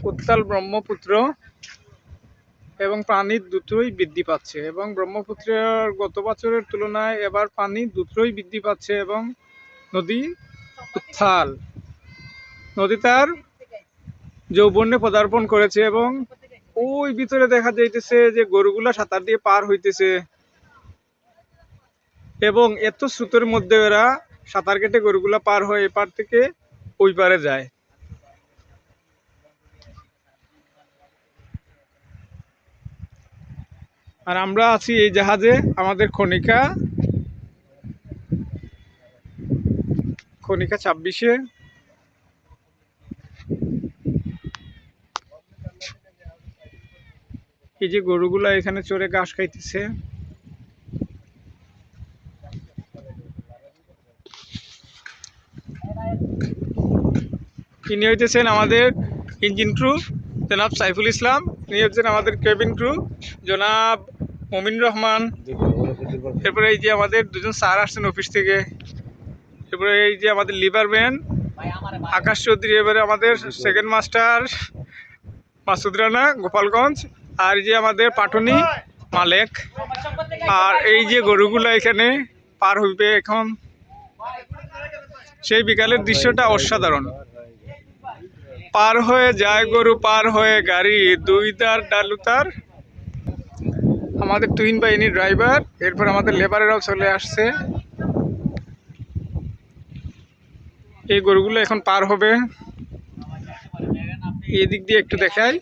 উত্তাল ব্রহ্মপুত্র এবং পানির দ্রুতই বৃদ্ধি পাচ্ছে, এবং ব্রহ্মপুত্রের গত বছরের তুলনায় এবার পানি দ্রুতই বৃদ্ধি পাচ্ছে এবং নদী উত্তাল। নদী তার যৌবনে পদার্পণ করেছে এবং ওই ভিতরে দেখা যাইতেছে যে গরুগুলা সাঁতার দিয়ে পার হইতেছে, এবং এত স্রোতের মধ্যে এরা সাঁতার কেটে গরুগুলা পার হয়ে এপার থেকে ওই পারে যায়। আর আমরা আছি এই জাহাজে, আমাদের খনিকা 26-এ। এই যে গরুগুলা এখানে চড়ে ঘাস খাইতেছে। ইনি হইতেছেন আমাদের ইঞ্জিন ক্রু জনাব সাইফুল ইসলাম, ইনি হচ্ছেন আমাদের কেবিন ক্রু জনাব মমিন রহমান। এরপরে এই যে আমাদের দুজন স্যার আসছেন অফিস থেকে। এরপরে এই যে আমাদের লিভার ম্যান আকাশ চৌধুরী, এবারে আমাদের সেকেন্ড মাস্টার মাসুদ রানা গোপালগঞ্জ, আর এই যে আমাদের পাটনি মালেক। আর এই যে গরুগুলো এখানে পার হইবে এখন, সেই বিকালের দৃশ্যটা অসাধারণ। পার হয়ে যায় গরু, পার হয়ে গাড়ি, দুই তার ডালুতার। আমাদের তুহিন ভাই ইনি ড্রাইভার, এরপর আমাদের লেবারেরাও চলে আসছে। এই গরুগুলো এখন পার হবে। এদিক দিয়ে একটু দেখাই,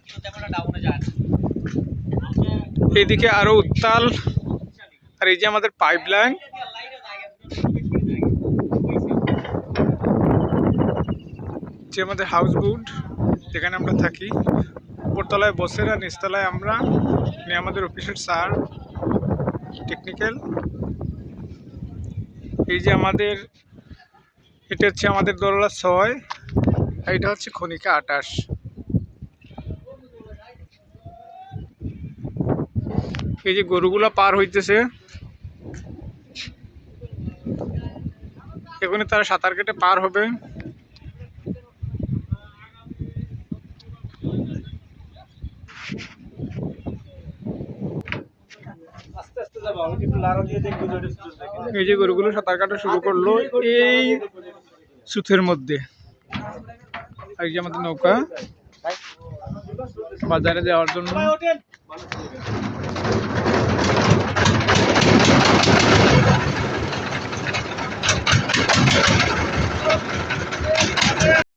এদিকে আরো উত্তাল। আর এই যে আমাদের পাইপ লাইন, যে আমাদের হাউস বোট যেখানে আমরা থাকি, উপরতলায় বসে আর নিচতলায় আমরা, আমাদের অফিসের স্যার টেকনিক্যাল। এই যে আমাদের, এটা হচ্ছে আমাদের দোলনা 6, এটা হচ্ছে খনিকা 28। এই যে গরুগুলা পার হইতেছে, এখানে তারা সাঁতার কেটে পার হবে। এই যে গরুগুলো সাঁতার কাটা শুরু করলো এই স্রোতের মধ্যে। আর এই যে আমাদের নৌকা বাজারে যাওয়ার জন্য।